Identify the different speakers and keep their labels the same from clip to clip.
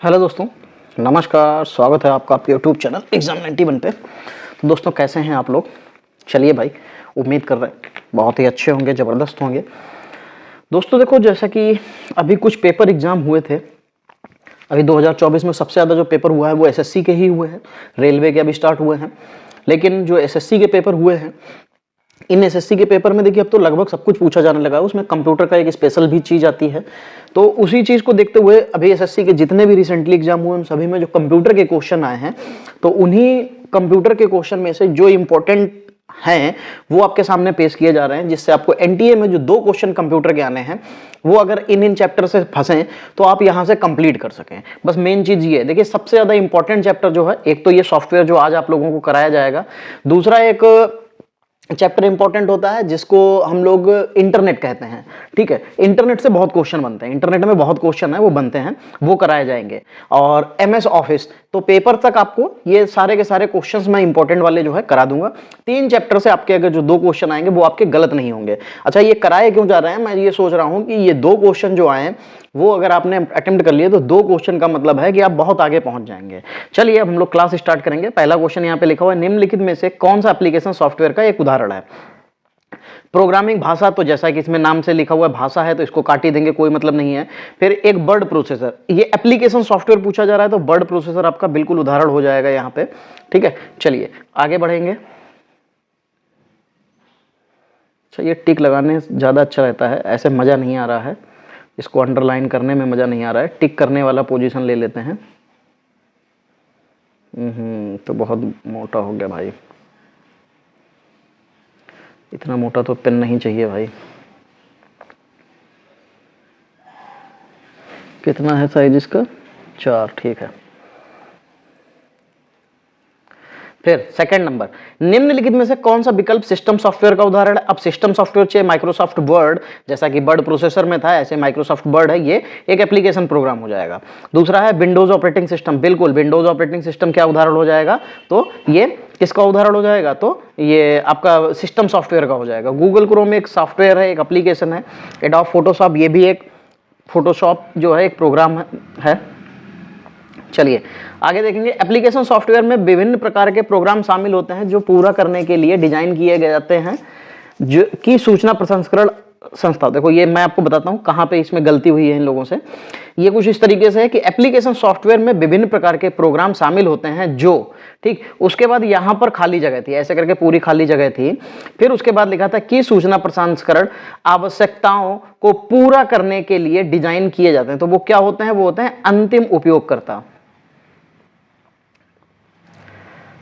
Speaker 1: Hello दोस्तों, नमस्कार। स्वागत है आपका आपके यूट्यूब चैनल एग्जाम 91 पे। तो दोस्तों कैसे हैं आप लोग? चलिए भाई, उम्मीद कर रहे हैं बहुत ही अच्छे होंगे, ज़बरदस्त होंगे। दोस्तों देखो, जैसा कि अभी कुछ पेपर एग्ज़ाम हुए थे। अभी 2024 में सबसे ज़्यादा जो पेपर हुआ है वो एसएससी के ही हुए हैं। रेलवे के अभी स्टार्ट हुए हैं, लेकिन जो एसएससी के पेपर हुए हैं, इन एसएससी के पेपर में देखिए अब तो लगभग सब कुछ पूछा जाने लगा है। उसमें कंप्यूटर का एक स्पेशल भी चीज़ आती है। तो उसी चीज़ को देखते हुए अभी एसएससी के जितने भी रिसेंटली एग्जाम हुए उन सभी में जो कंप्यूटर के क्वेश्चन आए हैं, तो उन्हीं कंप्यूटर के क्वेश्चन में से जो इंपॉर्टेंट हैं वो आपके सामने पेश किए जा रहे हैं, जिससे आपको एनटीए में जो 2 क्वेश्चन कंप्यूटर के आने हैं वो अगर इन चैप्टर से फंसे तो आप यहां से कंप्लीट कर सकें। बस मेन चीज ये है, देखिए सबसे ज्यादा इंपॉर्टेंट चैप्टर जो है, एक तो ये सॉफ्टवेयर जो आज आप लोगों को कराया जाएगा, दूसरा एक चैप्टर इंपॉर्टेंट होता है जिसको हम लोग इंटरनेट कहते हैं। ठीक है, इंटरनेट से बहुत क्वेश्चन बनते हैं, इंटरनेट में बहुत क्वेश्चन है वो बनते हैं, वो कराए जाएंगे। और एमएस ऑफिस, तो पेपर तक आपको ये सारे के सारे क्वेश्चंस मैं इंपॉर्टेंट वाले जो है करा दूंगा। 3 चैप्टर से आपके अगर जो 2 क्वेश्चन आएंगे वो आपके गलत नहीं होंगे। अच्छा, ये कराए क्यों जा रहे हैं? मैं ये सोच रहा हूं कि ये 2 क्वेश्चन जो आए वो अगर आपने अटेम्प्ट कर लिए तो 2 क्वेश्चन का मतलब है कि आप बहुत आगे पहुंच जाएंगे। चलिए अब हम लोग क्लास स्टार्ट करेंगे। पहला क्वेश्चन यहाँ पे लिखा हुआ है, निम्नलिखित में से कौन सा एप्लीकेशन सॉफ्टवेयर का एक उदाहरण है? प्रोग्रामिंग भाषा, तो जैसा कि इसमें नाम से लिखा हुआ है भाषा है तो इसको काट ही देंगे, कोई मतलब नहीं है। फिर एक वर्ड प्रोसेसर, ये एप्लीकेशन सॉफ्टवेयर पूछा जा रहा है तो वर्ड प्रोसेसर आपका बिल्कुल उदाहरण हो जाएगा यहाँ पे। ठीक है, चलिए आगे बढ़ेंगे। अच्छा, ये टिक लगाने ज्यादा अच्छा रहता है, ऐसे मजा नहीं आ रहा है, इसको अंडरलाइन करने में मजा नहीं आ रहा है। टिक करने वाला पोजीशन ले लेते हैं। तो बहुत मोटा हो गया भाई, इतना मोटा तो पेन नहीं चाहिए भाई। कितना है साइज इसका? 4, ठीक है। फिर सेकंड नंबर, निम्नलिखित में से कौन सा विकल्प सिस्टम सॉफ्टवेयर का उदाहरण है? अब सिस्टम सॉफ्टवेयर चाहे माइक्रोसॉफ्ट वर्ड, जैसा कि वर्ड प्रोसेसर में था ऐसे माइक्रोसॉफ्ट वर्ड है, ये एक एप्लीकेशन प्रोग्राम हो जाएगा। दूसरा है विंडोज ऑपरेटिंग सिस्टम, बिल्कुल विंडोज ऑपरेटिंग सिस्टम क्या उदाहरण हो जाएगा? तो ये किसका उदाहरण हो जाएगा? तो ये आपका सिस्टम सॉफ्टवेयर का हो जाएगा। गूगल क्रोम एक सॉफ्टवेयर है, एक एप्लीकेशन है। एडोब फोटोशॉप, ये भी एक फोटोशॉप जो है एक प्रोग्राम है। चलिए आगे देखेंगे। एप्लीकेशन सॉफ्टवेयर में विभिन्न प्रकार के प्रोग्राम शामिल होते हैं जो पूरा करने के लिए डिजाइन किए गए जाते हैं, जो की सूचना प्रसंस्करण संस्था। देखो ये मैं आपको बताता हूं कहां पे इसमें गलती हुई है इन लोगों से। ये कुछ इस तरीके से है कि एप्लीकेशन सॉफ्टवेयर में विभिन्न प्रकार के प्रोग्राम शामिल होते हैं जो, ठीक, उसके बाद यहां पर खाली जगह थी, ऐसे करके पूरी खाली जगह थी। फिर उसके बाद लिखा था कि सूचना प्रसंस्करण आवश्यकताओं को पूरा करने के लिए डिजाइन किए जाते हैं। तो वो क्या होते हैं? वो होते हैं अंतिम उपयोगकर्ता।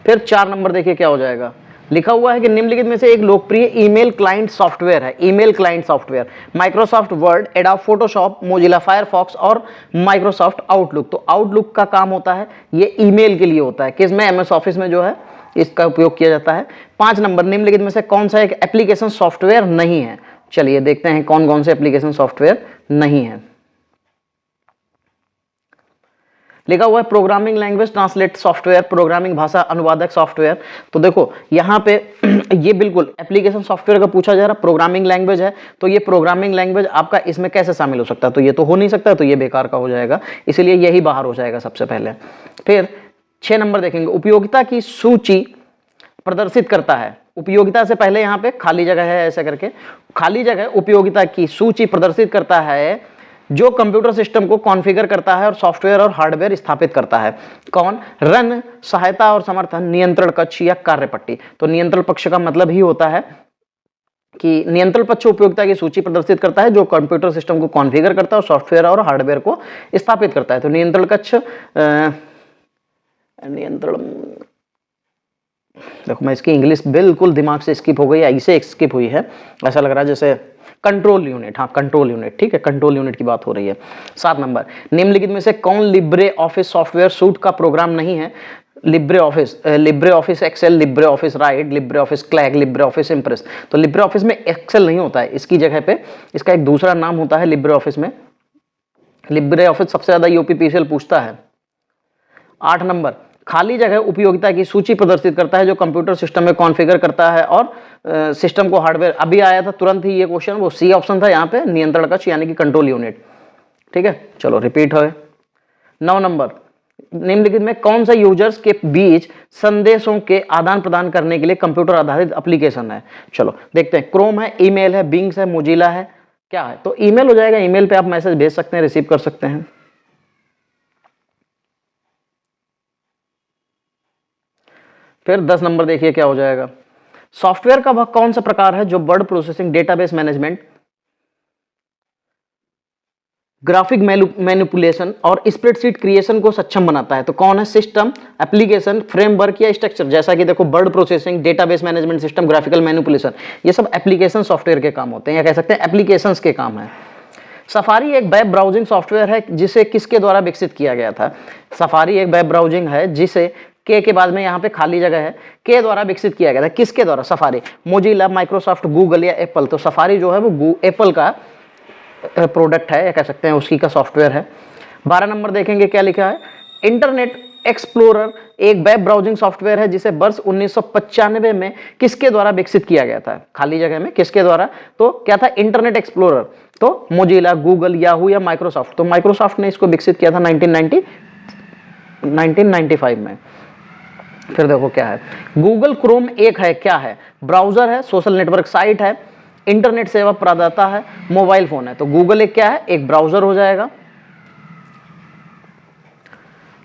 Speaker 1: फिर 4 नंबर देखिए क्या हो जाएगा, लिखा हुआ है कि निम्नलिखित में से एक लोकप्रिय ईमेल क्लाइंट सॉफ्टवेयर है। Email client software Microsoft word, adobe Photoshop, Mozilla Firefox और माइक्रोसॉफ्ट आउटलुक। तो आउटलुक का काम होता है, ये ईमेल के लिए होता है, किसमें? एमएस ऑफिस में जो है इसका उपयोग किया जाता है। 5 नंबर, निम्नलिखित में से कौन सा एक एप्लीकेशन सॉफ्टवेयर नहीं है? चलिए देखते हैं कौन कौन से एप्लीकेशन सॉफ्टवेयर नहीं है। लिखा हुआ है programming language translate software, programming भाषा अनुवादक सॉफ्टवेयर। तो देखो यहाँ पे ये बिल्कुल एप्लीकेशन सॉफ्टवेयर का पूछा जा रहा, प्रोग्रामिंग लैंग्वेज है, तो ये प्रोग्रामिंग लैंग्वेज आपका इसमें कैसे शामिल हो सकता है? तो ये तो हो नहीं सकता, तो ये बेकार का हो जाएगा, इसलिए यही बाहर हो जाएगा सबसे पहले। फिर 6 नंबर देखेंगे, उपयोगिता की सूची प्रदर्शित करता है। उपयोगिता से पहले यहाँ पे खाली जगह है, ऐसे करके खाली जगह, उपयोगिता की सूची प्रदर्शित करता है जो कंप्यूटर सिस्टम को कॉन्फ़िगर करता है और सॉफ्टवेयर और हार्डवेयर स्थापित करता है। कौन? रन, सहायता और समर्थन, नियंत्रण कक्ष या कार्यपट्टी। तो नियंत्रण पक्ष का मतलब ही होता है कि नियंत्रण पक्ष उपयोगिता की सूची प्रदर्शित करता है जो कंप्यूटर सिस्टम को कॉन्फ़िगर करता है और सॉफ्टवेयर और हार्डवेयर को स्थापित करता है। तो नियंत्रण कक्ष, नियंत्रण, देखो मैं इसकी इंग्लिश बिल्कुल दिमाग से स्किप हो गई, ऐसे स्किप हुई है, ऐसा लग रहा है जैसे कंट्रोल यूनिट। हाँ, कंट्रोल यूनिट, ठीक है, कंट्रोल यूनिट की बात हो रही है। 7 नंबर, निम्नलिखित में से कौन लिब्रे ऑफिस सॉफ्टवेयर सूट का प्रोग्राम नहीं है? LibreOffice Excel, LibreOffice write, LibreOffice क्लैग, लिब्रे ऑफिस इंप्रेस। तो लिब्रे ऑफिस में एक्सेल नहीं होता है, इसकी जगह पे इसका एक दूसरा नाम होता है लिब्रे ऑफिस में। लिब्रे ऑफिस सबसे ज्यादा यूपीपीसीएल पूछता है। 8 नंबर, खाली जगह उपयोगिता की सूची प्रदर्शित करता है जो कंप्यूटर सिस्टम में कॉन्फ़िगर करता है और सिस्टम को हार्डवेयर। अभी आया था तुरंत ही ये क्वेश्चन, वो सी ऑप्शन था यहाँ पे, नियंत्रण कक्ष यानी कि कंट्रोल यूनिट। ठीक है, चलो रिपीट है। 9 नंबर, निम्नलिखित में कौन सा यूजर्स के बीच संदेशों के आदान प्रदान करने के लिए कंप्यूटर आधारित एप्लीकेशन है? चलो देखते हैं, क्रोम है, ईमेल है, बिंग्स है, मोजिला है, क्या है? तो ईमेल हो जाएगा। ईमेल पे आप मैसेज भेज सकते हैं, रिसीव कर सकते हैं। फिर 10 नंबर देखिए क्या हो जाएगा। सॉफ्टवेयर का वह कौन सा प्रकार है जो word processing, database management, graphic manipulation और स्प्रेडशीट क्रिएशन को सक्षम बनाता है? तो कौन है? सिस्टम, एप्लीकेशन, फ्रेमवर्क या स्ट्रक्चर? जैसा कि देखो, word processing, database management system, graphical manipulation, ये सब एप्लीकेशन सॉफ्टवेयर के काम होते हैं, या कह सकते हैं एप्लीकेशंस के काम है। सफारी एक वेब ब्राउजिंग सॉफ्टवेयर है जिसे किसके द्वारा विकसित किया गया था? सफारी एक वेब ब्राउजिंग है जिसे के बाद में यहाँ पे खाली जगह है, के द्वारा विकसित किया गया था। किसके द्वारा? सफारी, मोजिला, माइक्रोसॉफ्ट, गूगल या एप्पल? तो सफारी जो है वो एप्पल का प्रोडक्ट है, या कह सकते हैं उसकी का सॉफ्टवेयर है। 12 नंबर देखेंगे क्या लिखा है। इंटरनेट एक्सप्लोरर एक वेब ब्राउजिंग सॉफ्टवेयर है जिसे वर्ष 1995 में किसके द्वारा विकसित किया गया था? खाली जगह में किसके द्वारा? तो क्या था? Internet explorer. तो मोजिला, गूगल, याहू या माइक्रोसॉफ्ट? तो माइक्रोसॉफ्ट ने इसको विकसित किया था 1995 में। फिर देखो क्या है। गूगल क्रोम एक है, क्या है? ब्राउजर है, सोशल नेटवर्क साइट है, इंटरनेट सेवा प्रदाता है, मोबाइल फोन है? तो गूगल एक क्या है? एक ब्राउजर हो जाएगा।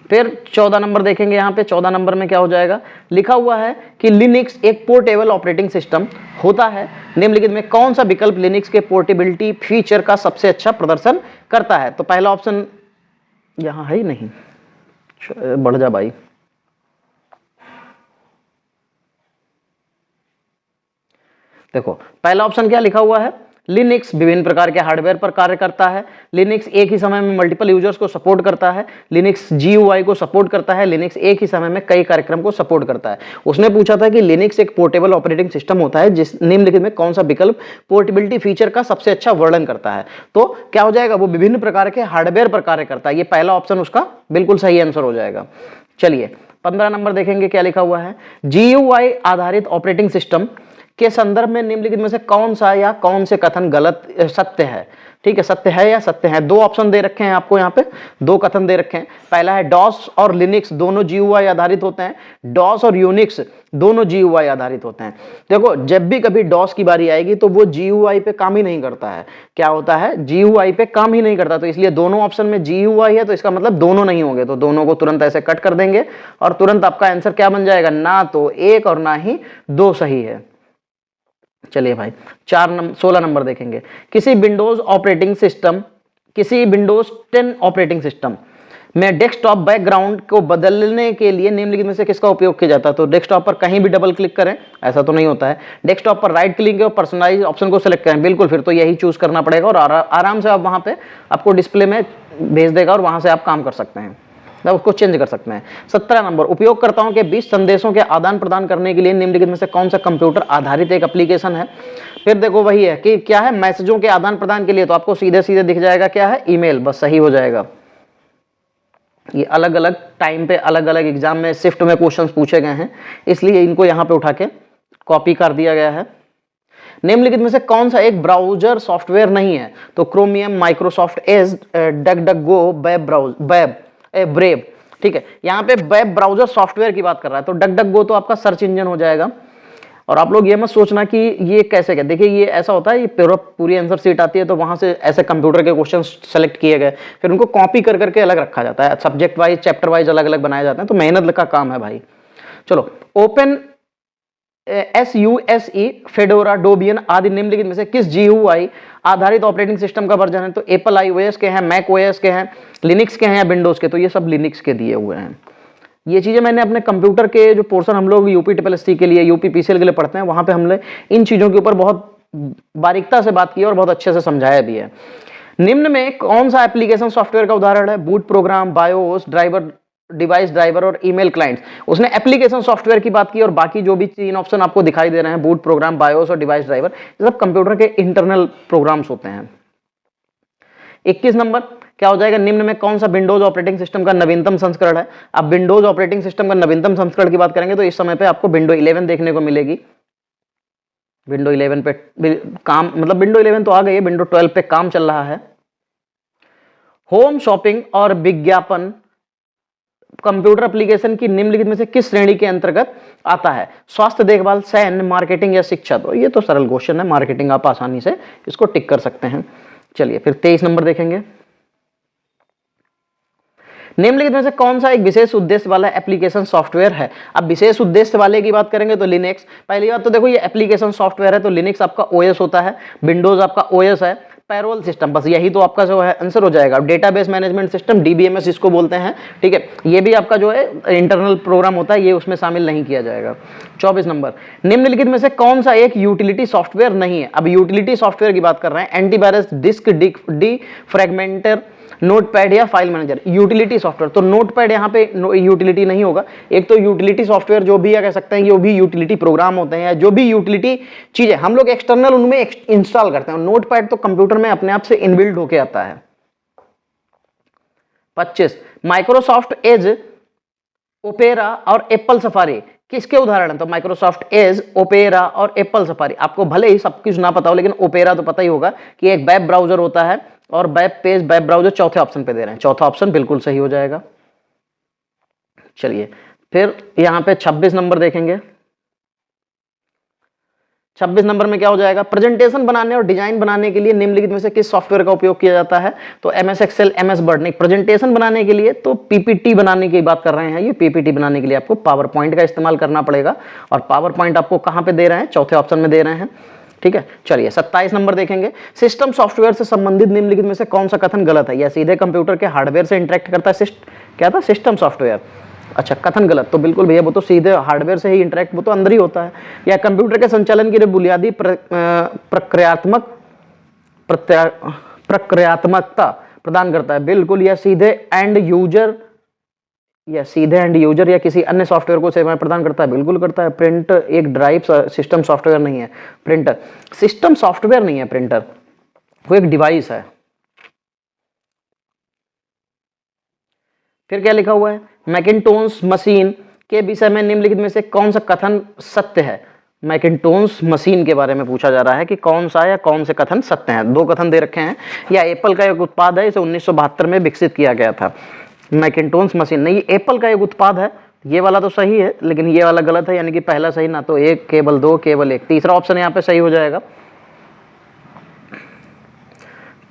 Speaker 1: फिर 14 नंबर देखेंगे। यहां पे 14 नंबर में क्या हो जाएगा? लिखा हुआ है कि लिनक्स एक पोर्टेबल ऑपरेटिंग सिस्टम होता है, निम्नलिखित में कौन सा विकल्प लिनक्स के पोर्टेबिलिटी फीचर का सबसे अच्छा प्रदर्शन करता है? तो पहला ऑप्शन यहां है ही नहीं, बढ़ जा भाई। देखो पहला ऑप्शन क्या लिखा हुआ है? लिनक्स विभिन्न प्रकार के हार्डवेयर पर कार्य करता है, लिनक्स एक ही समय में मल्टीपल यूजर्स को सपोर्ट करता है, लिनक्स जीयूआई को सपोर्ट करता है, लिनक्स एक ही समय में कई कार्यक्रम को सपोर्ट करता है। उसने पूछा था कि लिनक्स एक पोर्टेबल ऑपरेटिंग सिस्टम होता है जिस निम्नलिखित में कौन सा विकल्प पोर्टेबिलिटी फीचर का सबसे अच्छा वर्णन करता है? तो क्या हो जाएगा? वो विभिन्न प्रकार के हार्डवेयर पर कार्य करता है। ये पहला ऑप्शन उसका बिल्कुल सही आंसर हो जाएगा। चलिए 15 नंबर देखेंगे क्या लिखा हुआ है। जीयूआई आधारित ऑपरेटिंग सिस्टम के संदर्भ में निम्नलिखित में से कौन सा या कौन से कथन गलत सत्य है? ठीक है, सत्य है या सत्य है? दो ऑप्शन दे रखे हैं आपको, यहाँ पे दो कथन दे रखे हैं। पहला है डॉस और लिनक्स दोनों जीयूआई आधारित होते हैं, डॉस और यूनिक्स दोनों जीयूआई आधारित होते हैं। देखो जब भी कभी डॉस की बारी आएगी तो वो जीयूआई पे काम ही नहीं करता है। क्या होता है? जीयूआई पे काम ही नहीं करता। तो इसलिए दोनों ऑप्शन में जीयूआई है, तो इसका मतलब दोनों नहीं होंगे। तो दोनों को तुरंत ऐसे कट कर देंगे और तुरंत आपका आंसर क्या बन जाएगा? ना तो एक और ना ही दो सही है। चलिए भाई 16 नंबर देखेंगे। किसी विंडोज 10 ऑपरेटिंग सिस्टम में डेस्कटॉप बैकग्राउंड को बदलने के लिए निम्नलिखित में से किसका उपयोग किया जाता है? तो डेस्कटॉप पर कहीं भी डबल क्लिक करें, ऐसा तो नहीं होता है। डेस्कटॉप पर राइट क्लिक और पर्सनलाइज ऑप्शन को सिलेक्ट करें, बिल्कुल, फिर तो यही चूज करना पड़ेगा और आराम से आप वहां पे आपको डिस्प्ले में भेज देगा और वहां से आप काम कर सकते हैं, उसको चेंज कर सकते हैं। 17 नंबर, उपयोगकर्ताओं के बीच संदेशों के आदान प्रदान करने के लिए निम्नलिखित में से कौन सा कंप्यूटर आधारित एक एप्लीकेशन है? फिर देखो वही है कि क्या है? मैसेजों के आदान प्रदान के लिए तो आपको सीधे सीधे दिख जाएगा क्या है? ईमेल, बस सही हो जाएगा। ये अलग अलग टाइम पे अलग अलग एग्जाम में शिफ्ट में क्वेश्चंस पूछे गए हैं, इसलिए इनको यहाँ पे उठा के कॉपी कर दिया गया है। निम्नलिखित में से कौन सा एक ब्राउजर सॉफ्टवेयर नहीं है? तो chromium, Microsoft Edge, DuckDuckGo, brave. ठीक है, यहाँ पे वेब ब्राउजर सॉफ्टवेयर की बात कर रहा है, तो डकडकगो तो आपका सर्च इंजन हो जाएगा। और आप लोग ये मत सोचना कि ये कैसे क्या, देखिए ये ऐसा होता है, ये पूरी आंसर सीट आती है तो वहां से ऐसे कंप्यूटर के क्वेश्चन सेलेक्ट किए गए, फिर उनको कॉपी कर करके अलग रखा जाता है, सब्जेक्ट वाइज, चैप्टर वाइज अलग अलग बनाए जाते हैं, तो मेहनत का काम है भाई। चलो, ओपन SUSE, फेडोरा, डोबियन आदि निम्नलिखित में से किस GUI आधारित ऑपरेटिंग सिस्टम का वर्जन है? तो एप्पल iOS के हैं, मैक OS के हैं, लिनक्स के हैं या विंडोज के? तो ये सब लिनक्स के दिए हुए हैं। ये चीजें मैंने अपने कंप्यूटर के जो पोर्शन हम लोग UPSSC के लिए, UPPCL के लिए पढ़ते हैं, वहां पे हमने इन चीजों के ऊपर बहुत बारीकता से बात की और बहुत अच्छे से समझाया भी है। निम्न में कौन सा एप्लीकेशन सॉफ्टवेयर का उदाहरण है? Boot program, BIOS driver, device driver और ईमेल क्लाइंट्स। उसने एप्लीकेशन सॉफ्टवेयर की बात की और बाकी जो भी 3 ऑप्शन आपको दिखाई दे रहे हैं, बूट प्रोग्राम, बायोस और डिवाइस ड्राइवर, ये सब कंप्यूटर के इंटरनल प्रोग्राम्स होते हैं। 21 नंबर क्या हो जाएगा? निम्न में कौन सा विंडोज ऑपरेटिंग सिस्टम का नवीनतम संस्करण है? अब विंडोज ऑपरेटिंग सिस्टम का नवीनतम संस्करण की बात करेंगे तो इस समय पे आपको विंडो 11 देखने को मिलेगी। विंडो 11 पे काम, मतलब विंडो 11 तो आ गई है, विंडो 12 पे काम चल रहा है। होम शॉपिंग और विज्ञापन कंप्यूटर एप्लीकेशन की निम्नलिखित में से किस श्रेणी के अंतर्गत आता है? स्वास्थ्य देखभाल, सैन्य, मार्केटिंग या शिक्षा? तो ये तो सरल क्वेश्चन है, मार्केटिंग आप आसानी से इसको टिक कर सकते हैं। चलिए फिर 23 नंबर देखेंगे। निम्नलिखित में से कौन सा एक विशेष उद्देश्य वाला एप्लीकेशन सॉफ्टवेयर है? अब विशेष उद्देश्य वाले की बात करेंगे तो लिनक्स। पहली बात तो देखो ये एप्लीकेशन सॉफ्टवेयर है तो लिनक्स आपका ओएस होता है, विंडोज आपका ओएस है, पैरोल सिस्टम, बस यही तो आपका जो है आंसर हो जाएगा। डेटाबेस मैनेजमेंट सिस्टम, डीबीएमएस इसको बोलते हैं, ठीक है, ये भी आपका जो है इंटरनल प्रोग्राम होता है, ये उसमें शामिल नहीं किया जाएगा। 24 नंबर, निम्नलिखित में से कौन सा एक यूटिलिटी सॉफ्टवेयर नहीं है? अब यूटिलिटी सॉफ्टवेयर की बात कर रहे हैं, एंटीवायरस, डिस्क डिफ्रैगमेंटर, नोटपैड या फाइल मैनेजर। यूटिलिटी सॉफ्टवेयर तो नोटपैड यहाँ पे यूटिलिटी नहीं होगा। एक तो यूटिलिटी सॉफ्टवेयर जो भी कह सकते हैं, ये भी यूटिलिटी प्रोग्राम होते हैं, या जो भी यूटिलिटी चीजें हम लोग एक्सटर्नल उनमें इंस्टॉल करते हैं। नोटपैड तो कंप्यूटर में अपने आप से इनबिल्ड होके आता है। 25, माइक्रोसॉफ्ट एज, ओपेरा और एप्पल सफारी किसके उदाहरण है? तो माइक्रोसॉफ्ट एज, ओपेरा और एप्पल सफारी, आपको भले ही सब कुछ ना पता हो, लेकिन ओपेरा तो पता ही होगा कि एक वेब ब्राउजर होता है, और वेब पेज, वेब ब्राउजर चौथे ऑप्शन पे दे रहे हैं, चौथा ऑप्शन बिल्कुल सही हो जाएगा। चलिए फिर यहां पे 26 नंबर देखेंगे। 26 नंबर में क्या हो जाएगा? प्रेजेंटेशन बनाने और डिजाइन बनाने के लिए निम्नलिखित में से किस सॉफ्टवेयर का उपयोग किया जाता है? तो एमएस एक्सेल, एमएस वर्ड। नहीं, प्रेजेंटेशन बनाने के लिए तो पीपीटी बनाने की बात कर रहे हैं। ये पीपीटी बनाने के लिए आपको पावर पॉइंट का इस्तेमाल करना पड़ेगा, और पावर पॉइंट आपको कहां पे दे रहे हैं? चौथे ऑप्शन में दे रहे हैं, ठीक है। चलिए 27 नंबर देखेंगे। सिस्टम सॉफ्टवेयर से संबंधित निम्नलिखित में से कौन सा कथन गलत है? या सीधे कंप्यूटर के हार्डवेयर से इंटरेक्ट करता है? क्या था? System software. अच्छा, कथन गलत, तो बिल्कुल भैया वो तो सीधे हार्डवेयर से ही इंटरेक्ट, वो तो अंदर ही होता है। या कंप्यूटर के संचालन के लिए बुनियादी प्रक्रियात्मकता प्रदान करता है? बिल्कुल। या सीधे एंड यूजर या किसी अन्य सॉफ्टवेयर को सेवाएं प्रदान करता है? बिल्कुल करता है। प्रिंट एक ड्राइव सिस्टम सॉफ्टवेयर नहीं है, प्रिंटर सिस्टम सॉफ्टवेयर नहीं है, प्रिंटर वो एक डिवाइस है। फिर क्या लिखा हुआ है? मैकिन्टोश मशीन के विषय में निम्नलिखित में से कौन सा कथन सत्य है? मैकिन्टोश मशीन के बारे में पूछा जा रहा है कि कौन सा या कौन से कथन सत्य हैं। दो कथन दे रखे हैं। या एप्पल का एक उत्पाद है, इसे 1972 में विकसित किया गया था। मैकिन्टोश मशीन नहीं, एप्पल का एक उत्पाद है, ये वाला तो सही है, लेकिन ये वाला गलत है, यानी कि पहला सही ना तो एक, केवल दो, केवल एक। तीसरा ऑप्शन यहाँ पे सही हो जाएगा।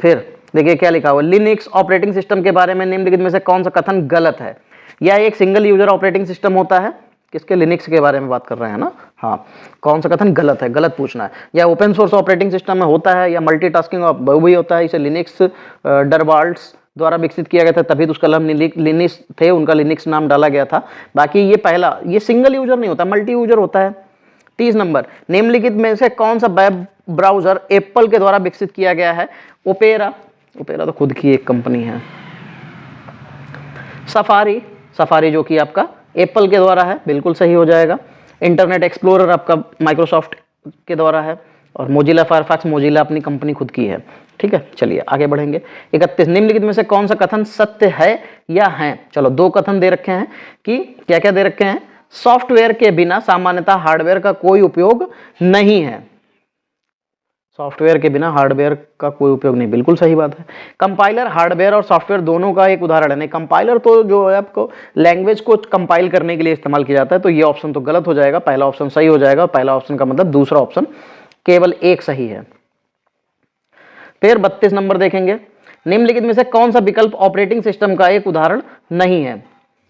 Speaker 1: फिर देखिए क्या लिखा हुआ, लिनक्स ऑपरेटिंग सिस्टम के बारे में निम्नलिखित में से कौन सा कथन गलत है? या एक सिंगल यूजर ऑपरेटिंग सिस्टम होता है, किसके? लिनक्स के बारे में बात कर रहे हैं ना। हाँ, कौन सा कथन गलत है? गलत पूछना है। या ओपन सोर्स ऑपरेटिंग सिस्टम में होता है, या मल्टीटास्किंग भी होता है, इसे लिनक्स डरवाल्ड्स द्वारा विकसित किया गया था, तभी तो उसका नाम लिनक्स थे, उनका लिनक्स नाम डाला गया था। बाकी ये पहला, ये सिंगल यूजर नहीं होता, मल्टी यूजर होता है। 30 नंबर, निम्नलिखित में से कौन सा वेब ब्राउजर एप्पल के द्वारा विकसित किया गया है? ओपेरा, ओपेरा तो खुद की एक कंपनी है। सफारी, सफारी जो कि आपका एप्पल के द्वारा है, बिल्कुल सही हो जाएगा। इंटरनेट एक्सप्लोरर आपका माइक्रोसॉफ्ट के द्वारा है, और मोजिला फायरफॉक्स मोजिला अपनी कंपनी खुद की है, ठीक है। चलिए आगे बढ़ेंगे। 31, निम्नलिखित में से कौन सा कथन सत्य है या है? चलो दो कथन दे रखे हैं कि क्या क्या दे रखे हैं? सॉफ्टवेयर के बिना सामान्यतः हार्डवेयर का कोई उपयोग नहीं है। सॉफ्टवेयर के बिना हार्डवेयर का कोई उपयोग नहीं, बिल्कुल सही बात है। कंपाइलर हार्डवेयर और सॉफ्टवेयर दोनों का एक उदाहरण है। कंपाइलर तो जो है आपको लैंग्वेज को कंपाइल करने के लिए इस्तेमाल किया जाता है, तो ये ऑप्शन तो गलत हो जाएगा, पहला ऑप्शन सही हो जाएगा। पहला ऑप्शन का मतलब दूसरा ऑप्शन केवल एक सही है। फिर 32 नंबर देखेंगे। निम्नलिखित में से कौन सा विकल्प ऑपरेटिंग सिस्टम का एक उदाहरण नहीं है?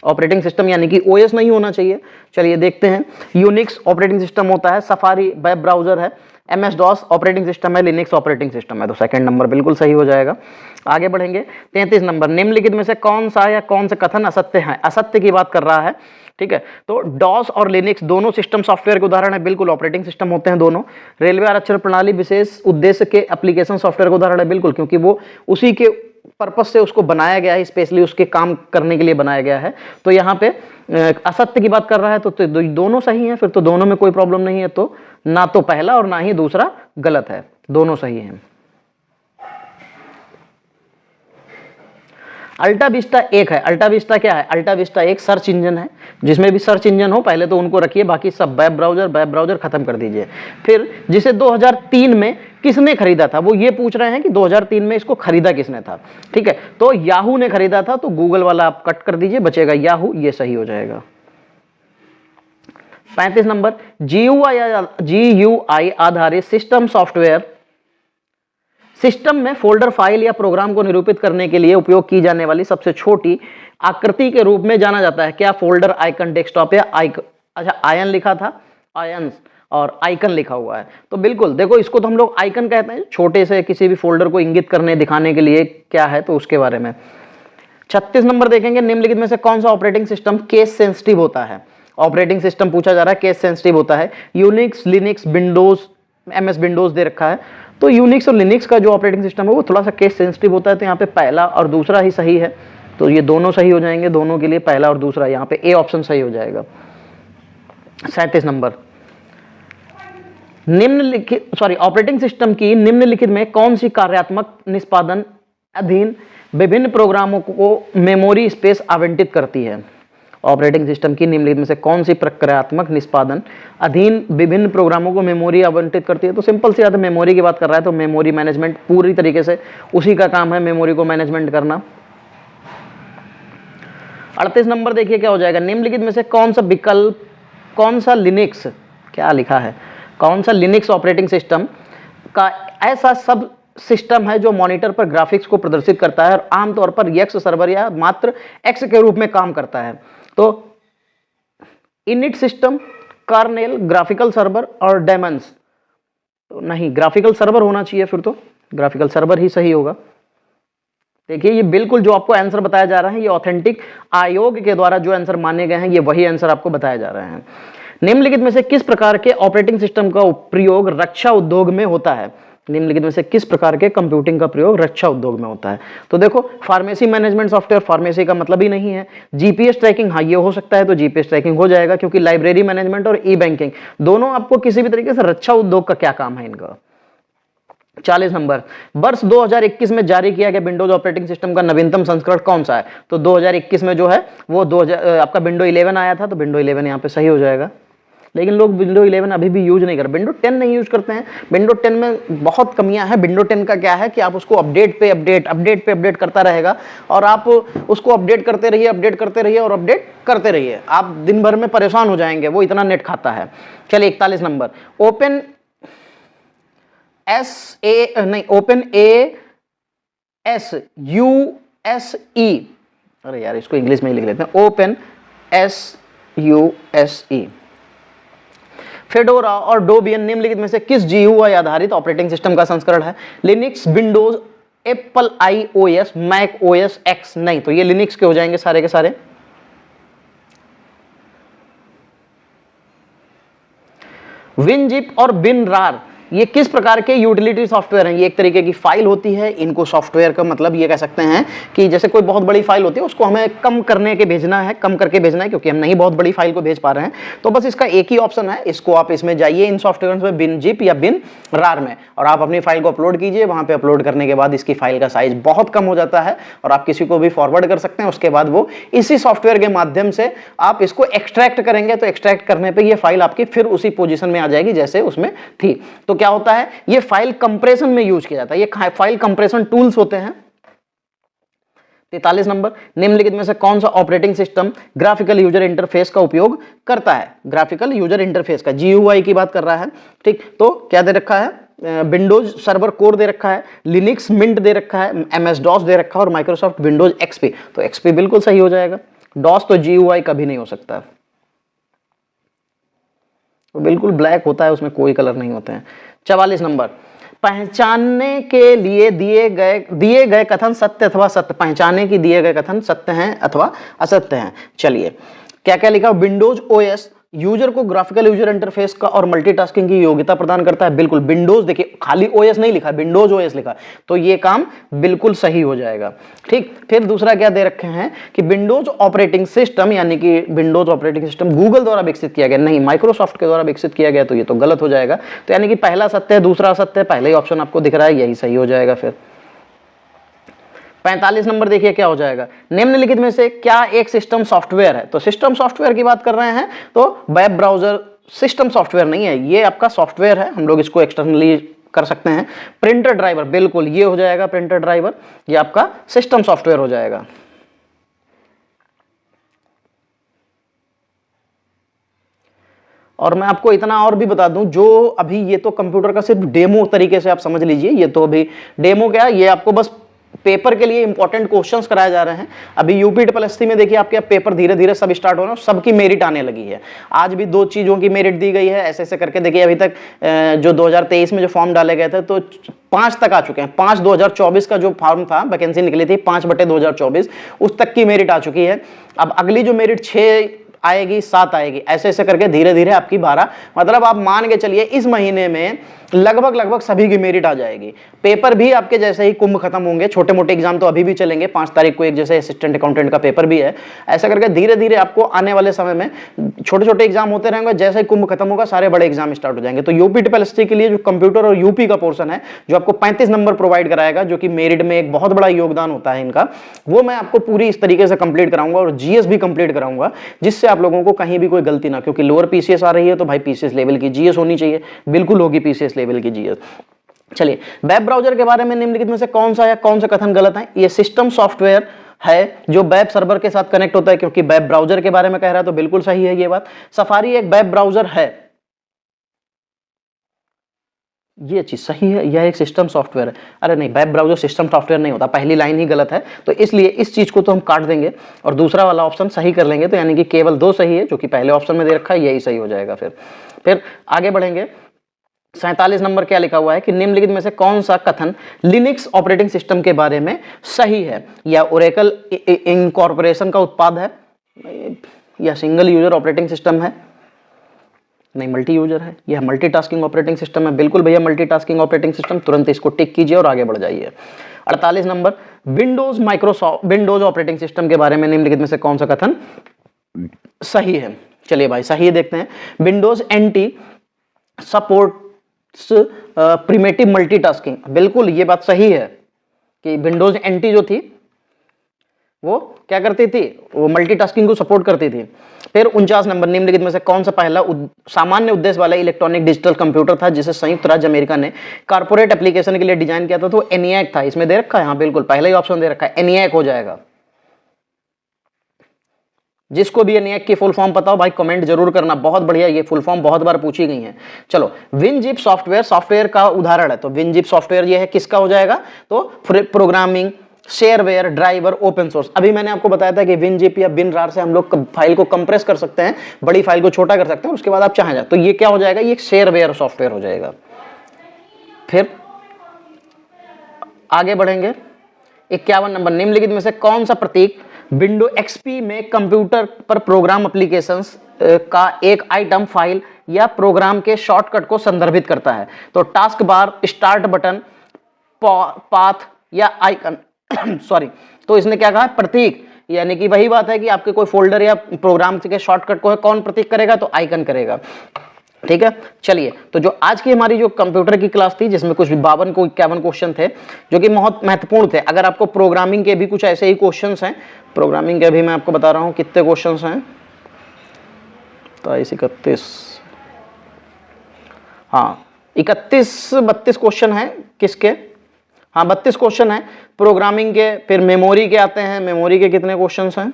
Speaker 1: ऑपरेटिंग सिस्टम यानी कि ओएस नहीं होना चाहिए। चलिए देखते हैं। यूनिक्स ऑपरेटिंग सिस्टम होता है, सफारी वेब ब्राउजर है, एमएस डॉस ऑपरेटिंग सिस्टम है, लिनक्स ऑपरेटिंग सिस्टम है, तो सेकंड नंबर बिल्कुल सही हो जाएगा। आगे बढ़ेंगे। 33 नंबर, निम्नलिखित में से कौन सा या कौन से कथन असत्य है? असत्य की बात कर रहा है, ठीक है। तो डॉस और लिनक्स दोनों सिस्टम सॉफ्टवेयर के उदाहरण है, बिल्कुल ऑपरेटिंग सिस्टम होते हैं दोनों। रेलवे आरक्षण प्रणाली विशेष उद्देश्य के एप्लीकेशन सॉफ्टवेयर का उदाहरण है, बिल्कुल, क्योंकि वो उसी के पर्पस से उसको बनाया गया है, स्पेशली उसके काम करने के लिए बनाया गया है। तो यहाँ पे असत्य की बात कर रहा है, तो दोनों सही हैं, फिर तो दोनों में कोई प्रॉब्लम नहीं है। तो ना तो पहला और ना ही दूसरा गलत है, दोनों सही हैं। अल्टा विस्टा एक है। अल्टा विस्टा क्या है? अल्टा विस्टा एक सर्च इंजन है, जिसमें भी सर्च इंजन हो पहले तो उनको रखिए, बाकी सब वेब ब्राउजर खत्म कर दीजिए। फिर जिसे 2003 में किसने खरीदा था, वो ये पूछ रहे हैं कि 2003 में इसको खरीदा किसने था। ठीक है, तो याहू ने खरीदा था, तो गूगल वाला आप कट कर दीजिए, बचेगा याहू, ये सही हो जाएगा। 35 नंबर, GUI आधारित सिस्टम सॉफ्टवेयर सिस्टम में फोल्डर, फाइल या प्रोग्राम को निरूपित करने के लिए उपयोग की जाने वाली सबसे छोटी आकृति के रूप में जाना जाता है। क्या? फोल्डर, आइकन, डेस्कटॉप या आइकन। अच्छा, आयन लिखा था, आयंस, और आइकन लिखा हुआ है, तो बिल्कुल देखो इसको तो हम लोग आइकन कहते हैं, छोटे से किसी भी फोल्डर को इंगित करने, दिखाने के लिए क्या है, तो उसके बारे में। 36 नंबर देखेंगे, निम्नलिखित में से कौन सा ऑपरेटिंग सिस्टम केस सेंसिटिव होता है? ऑपरेटिंग सिस्टम पूछा जा रहा है, केस सेंसिटिव होता है। Unix, Linux, Windows, MS Windows दे रखा है, तो यूनिक्स और लिनक्स का जो ऑपरेटिंग सिस्टम है वो थोड़ा सा केस सेंसिटिव होता है, तो यहाँ पे पहला और दूसरा ही सही है, तो ये दोनों सही हो जाएंगे, दोनों के लिए पहला और दूसरा, यहाँ पे ए ऑप्शन सही हो जाएगा। 37 नंबर, ऑपरेटिंग सिस्टम की निम्नलिखित में कौन सी कार्यात्मक निष्पादन अधीन विभिन्न प्रोग्रामों को मेमोरी स्पेस आवंटित करती है? ऑपरेटिंग सिस्टम की निम्नलिखित में से कौन सी प्रक्रियात्मक निष्पादन अधीन विभिन्न प्रोग्रामों को मेमोरी आवंटित करती है? तो सिंपल सी बात है, मेमोरी की बात कर रहा है, तो मेमोरी मैनेजमेंट पूरी तरीके से उसी का काम है, मेमोरी को मैनेजमेंट करना। 38 नंबर देखिए क्या हो जाएगा, निम्नलिखित में से कौन सा विकल्प, कौन सा लिनक्स, क्या लिखा है, कौन सा लिनक्स ऑपरेटिंग सिस्टम का ऐसा सब सिस्टम है जो मॉनिटर पर ग्राफिक्स को प्रदर्शित करता है और आमतौर पर एक्स सर्वर या मात्र एक्स के रूप में काम करता है? तो init system, kernel, graphical server और डेमन्स। तो नहीं, ग्राफिकल सर्वर होना चाहिए, फिर तो ग्राफिकल सर्वर ही सही होगा। देखिए ये बिल्कुल जो आपको आंसर बताया जा रहा है, ये ऑथेंटिक आयोग के द्वारा जो आंसर माने गए हैं, ये वही आंसर आपको बताया जा रहे हैं। निम्नलिखित में से किस प्रकार के ऑपरेटिंग सिस्टम का प्रयोग रक्षा उद्योग में होता है? निम्नलिखित में से किस प्रकार के कंप्यूटिंग का प्रयोग रक्षा उद्योग में होता है? तो देखो, फार्मेसी मैनेजमेंट सॉफ्टवेयर, फार्मेसी का मतलब ही नहीं है। जीपीएस ट्रैकिंग, हाँ ये हो सकता है, तो जीपीएस ट्रैकिंग हो जाएगा, क्योंकि लाइब्रेरी मैनेजमेंट और ई बैंकिंग दोनों आपको किसी भी तरीके से रक्षा उद्योग का क्या काम है इनका। 40 नंबर, वर्ष 2021 में जारी किया गया विंडोज ऑपरेटिंग सिस्टम का नवीनतम संस्करण कौन सा है? तो 2021 में जो है वो आपका विंडो 11 आया था, तो विंडो 11 यहाँ पे सही हो जाएगा। लेकिन लोग विंडो 11 अभी भी यूज नहीं कर, विंडो 10 नहीं यूज करते हैं। विंडो 10 में बहुत कमियां हैं। विंडो 10 का क्या है कि आप उसको अपडेट पे अपडेट करता रहेगा, और आप उसको अपडेट करते रहिए और अपडेट करते रहिए, आप दिन भर में परेशान हो जाएंगे, वो इतना नेट खाता है। चलिए 41 नंबर, ओपन ASUSE, अरे यार इसको इंग्लिश में ही लिख लेते हैं, ओपन SUSE, फेडोरा और डोबियन निम्नलिखित में से किस GUI आधारित ऑपरेटिंग सिस्टम का संस्करण है? Linux, Windows, Apple iOS, Mac OS X। नहीं, तो ये लिनक्स के हो जाएंगे सारे के सारे। विनजिप और विनरार ये किस प्रकार के यूटिलिटी सॉफ्टवेयर हैं? ये एक तरीके की फाइल होती है। इनको सॉफ्टवेयर का मतलब ये कह सकते हैं कि जैसे कोई बहुत बड़ी फाइल होती है, उसको हमें कम करके भेजना है, क्योंकि हम नहीं बहुत बड़ी फाइल को भेज पा रहे हैं, तो बस इसका एक ही ऑप्शन है, इसको आप इसमें जाइए इन सॉफ्टवेयर में, विनजिप या विनरार में, और आप अपनी फाइल को अपलोड कीजिए। वहां पर अपलोड करने के बाद इसकी फाइल का साइज बहुत कम हो जाता है और आप किसी को भी फॉरवर्ड कर सकते हैं। उसके बाद वो इसी सॉफ्टवेयर के माध्यम से आप इसको एक्सट्रैक्ट करेंगे, तो एक्सट्रैक्ट करने पर यह फाइल आपकी फिर उसी पोजिशन में आ जाएगी जैसे उसमें थी। तो क्या होता है, ये फाइल कंप्रेशन में यूज किया जाता है, ये फाइल कंप्रेशन टूल्स होते हैं। 43 नंबर, निम्नलिखित में से कौन सा operating system graphical user interface का उपयोग करता है? ग्राफिकल यूजर इंटरफेस का, GUI की बात कर रहा है। ठीक, तो क्या दे रखा है? विंडोज सर्वर कोर दे रखा है, लिनक्स मिंट दे रखा है, MS DOS दे रखा है, और माइक्रोसॉफ्ट विंडोज XP। तो XP बिल्कुल सही हो जाएगा। DOS तो GUI कभी नहीं हो सकता, वो बिल्कुल ब्लैक होता है, उसमें कोई कलर नहीं होते हैं। 44 नंबर, पहचानने के लिए दिए गए कथन सत्य अथवा असत्य, पहचाने की दिए गए कथन सत्य हैं अथवा असत्य हैं। चलिए क्या क्या लिखा? विंडोज OS यूजर को ग्राफिकल यूजर इंटरफेस का और मल्टीटास्किंग की योग्यता प्रदान करता है। बिल्कुल, विंडोज, देखिए खाली OS नहीं लिखा, विंडोज OS लिखा, तो ये काम बिल्कुल सही हो जाएगा। ठीक, फिर दूसरा क्या दे रखे हैं कि विंडोज ऑपरेटिंग सिस्टम, यानी कि विंडोज ऑपरेटिंग सिस्टम गूगल द्वारा विकसित किया गया, नहीं माइक्रोसॉफ्ट के द्वारा विकसित किया गया, तो ये तो गलत हो जाएगा। तो यानी कि पहला सत्य है, दूसरा असत्य है, पहले ही ऑप्शन आपको दिख रहा है, यही सही हो जाएगा। फिर 45 नंबर देखिए क्या हो जाएगा, निम्नलिखित में से क्या एक सिस्टम सॉफ्टवेयर है। तो सिस्टम सॉफ्टवेयर की बात कर रहे हैं तो वेब ब्राउजर सिस्टम सॉफ्टवेयर नहीं है, ये आपका सॉफ्टवेयर है, हम लोग इसको एक्सटर्नली कर सकते हैं। प्रिंटर ड्राइवर, बिल्कुल ये हो जाएगा प्रिंटर ड्राइवर, ये आपका सिस्टम सॉफ्टवेयर हो जाएगा। और मैं आपको इतना और भी बता दूं, जो अभी ये तो कंप्यूटर का सिर्फ डेमो तरीके से आप समझ लीजिए, ये तो अभी डेमो क्या है, ये आपको बस पेपर के लिए इंपॉर्टेंट क्वेश्चंस कराए जा रहे हैं। अभी यूपी ट्रिपल में देखिए आपके पेपर धीरे धीरे सब स्टार्ट हो रहे हैं, सबकी मेरिट आने लगी है। आज भी 2 चीजों की मेरिट दी गई है, ऐसे ऐसे करके देखिए अभी तक जो 2023 में जो फॉर्म डाले गए थे तो 5 तक आ चुके हैं। 5 2024 का जो फॉर्म था, वैकेंसी निकली थी 5/2024, उस तक की मेरिट आ चुकी है। अब अगली जो मेरिट 6 आएगी, 7 आएगी, ऐसे ऐसे करके धीरे धीरे आपकी 12, मतलब आप मान के चलिए इस महीने में लगभग सभी की मेरिट आ जाएगी। पेपर भी आपके जैसे ही कुंभ खत्म होंगे, छोटे मोटे एग्जाम तो अभी भी चलेंगे, 5 तारीख को एक जैसे असिस्टेंट अकाउंटेंट का पेपर भी है। ऐसा करके धीरे धीरे आपको आने वाले समय में छोटे छोटे एग्जाम होते रहेंगे, जैसे ही कुंभ खत्म होगा सारे बड़े एग्जाम स्टार्ट हो जाएंगे। तो यूपी ट्रिपल के लिए जो कंप्यूटर और यूपी का पोर्शन है, जो आपको 35 नंबर प्रोवाइड कराएगा, जो कि मेरिट में एक बहुत बड़ा योगदान होता है इनका, वो मैं आपको पूरी इस तरीके से कंप्लीट कराऊंगा और जीएस भी कंप्लीट कराऊंगा, जिससे आप लोगों को कहीं भी कोई गलती ना, क्योंकि लोअर पीसीएस आ रही है तो भाई पीसीएस लेवल की जीएस होनी चाहिए, बिल्कुल होगी पीसीएस लेवल की जीएस। चलिए, वेब ब्राउजर के बारे में निम्नलिखित में से कौन सा या कौन सा कथन गलत है। ये सिस्टम सॉफ्टवेयर है जो वेब सर्वर के साथ कनेक्ट होता है, क्योंकि वेब ब्राउजर के बारे में कह रहा है तो बिल्कुल सही है ये बात। सफारी एक वेब ब्राउजर है, ये चीज सही है, यह एक सिस्टम सॉफ्टवेयर है। अरे नहीं, वेब ब्राउजर सिस्टम सॉफ्टवेयर नहीं होता, पहली लाइन ही गलत है, तो इसलिए इस चीज को तो हम काट देंगे और दूसरा वाला ऑप्शन सही कर लेंगे। तो यानी कि केवल 2 सही है, जो कि पहले ऑप्शन में दे रखा है, यही सही हो जाएगा। फिर आगे बढ़ेंगे। 47 नंबर क्या लिखा हुआ है कि निम्नलिखित में से कौन सा कथन लिनक्स ऑपरेटिंग सिस्टम के बारे में सही है। या ओरेकल इनकॉर्पोरेशन का उत्पाद है, या सिंगल यूजर ऑपरेटिंग सिस्टम है, नहीं मल्टी यूजर है, यह मल्टीटास्किंग ऑपरेटिंग सिस्टम है। बिल्कुल भैया मल्टीटास्किंग ऑपरेटिंग सिस्टम, तुरंत इसको टिक कीजिए और आगे बढ़ जाइए। 48 नंबर, विंडोज ऑपरेटिंग सिस्टम के बारे में निम्नलिखित में से कौन सा कथन सही है। चलिए भाई सही देखते हैं। Windows NT supports primitive multitasking, बिल्कुल ये बात सही है कि विंडोज एनटी जो थी वो क्या करती थी, वो मल्टीटास्किंग को सपोर्ट करती थी। फिर 49 नंबर, निम्नलिखित में से कौन सा पहला सामान्य उद्देश्य वाला इलेक्ट्रॉनिक डिजिटल कंप्यूटर था जिसे संयुक्त राज्य अमेरिका ने कारपोरेट एप्लीकेशन के लिए डिजाइन किया था। तो एनियाक था, इसमें दे रखा है, हाँ बिल्कुल पहला ही ऑप्शन दे रखा है, एनियाक हो जाएगा। जिसको भी एनियाक की फुल फॉर्म पता हो भाई कमेंट जरूर करना, बहुत बढ़िया, ये फुल फॉर्म बहुत बार पूछी गई है। चलो, विनजिप सॉफ्टवेयर का उदाहरण है, तो विनजिप सॉफ्टवेयर ये है, किसका हो जाएगा, तो programming, shareware, driver, open source. अभी मैंने आपको बताया था कि विनजिप या विनरार से हम लोग फाइल को कंप्रेस कर सकते हैं, बड़ी फाइल को छोटा कर सकते हैं, उसके बाद आप चाहें जाए, तो ये क्या हो जाएगा, ये एक शेयरवेयर सॉफ्टवेयर हो जाएगा। फिर आगे बढ़ेंगे। 51 नंबर, निम्नलिखित में से कौन सा प्रतीक विंडो एक्सपी में कंप्यूटर पर प्रोग्राम एप्लीकेशंस का एक आइटम, फाइल या प्रोग्राम के शॉर्टकट को संदर्भित करता है। तो task bar, start button, path या आइकन सॉरी, तो इसने क्या कहा, प्रतीक, यानी कि वही बात है कि आपके कोई फोल्डर या प्रोग्राम के शॉर्टकट को है कौन प्रतीक करेगा, तो आइकन करेगा। ठीक है, चलिए, तो जो आज की हमारी जो कंप्यूटर की क्लास थी, जिसमें कुछ 52 को 51 क्वेश्चन थे जो कि बहुत महत्वपूर्ण थे। अगर आपको प्रोग्रामिंग के भी कुछ ऐसे ही क्वेश्चंस हैं, प्रोग्रामिंग के भी मैं आपको बता रहा हूं कितने क्वेश्चंस हैं, 23 31, हाँ 31-32 क्वेश्चन हैं किसके, हाँ 32 क्वेश्चन हैं प्रोग्रामिंग के। फिर मेमोरी के आते हैं, मेमोरी के कितने क्वेश्चंस हैं,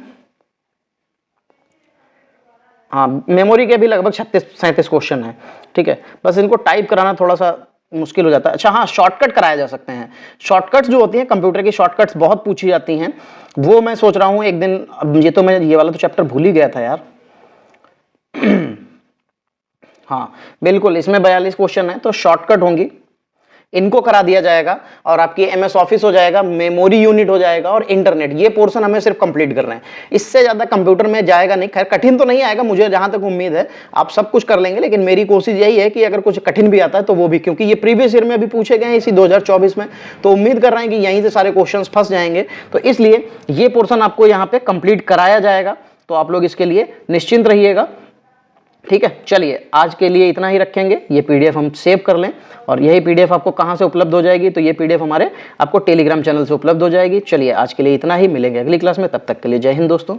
Speaker 1: हाँ मेमोरी के भी लगभग 36-37 क्वेश्चन है। ठीक है, बस इनको टाइप कराना थोड़ा सा मुश्किल हो जाता है। अच्छा हाँ, शॉर्टकट कराए जा सकते हैं। शॉर्टकट्स जो होती हैं कंप्यूटर की, शॉर्टकट्स बहुत पूछी जाती हैं, वो मैं सोच रहा हूँ एक दिन, अब ये तो मैं ये वाला तो चैप्टर भूल ही गया था यार हाँ बिल्कुल, इसमें 42 क्वेश्चन है, तो शॉर्टकट होंगी, इनको करा दिया जाएगा और आपकी एमएस ऑफिस हो जाएगा, मेमोरी यूनिट हो जाएगा और इंटरनेट। ये पोर्शन हमें सिर्फ कंप्लीट करना है, इससे ज्यादा कंप्यूटर में जाएगा नहीं। खैर कठिन तो नहीं आएगा, मुझे जहां तक उम्मीद है आप सब कुछ कर लेंगे, लेकिन मेरी कोशिश यही है कि अगर कुछ कठिन भी आता है तो वो भी, क्योंकि ये प्रीवियस ईयर में अभी पूछे गए हैं इसी 2024 में, तो उम्मीद कर रहे हैं कि यहीं से सारे क्वेश्चन फंस जाएंगे। तो इसलिए ये पोर्शन आपको यहाँ पे कंप्लीट कराया जाएगा, तो आप लोग इसके लिए निश्चिंत रहिएगा। ठीक है, चलिए आज के लिए इतना ही रखेंगे। ये पीडीएफ हम सेव कर लें और यही पीडीएफ आपको कहाँ से उपलब्ध हो जाएगी, तो ये पीडीएफ हमारे आपको टेलीग्राम चैनल से उपलब्ध हो जाएगी। चलिए आज के लिए इतना ही, मिलेंगे अगली क्लास में, तब तक के लिए जय हिंद दोस्तों।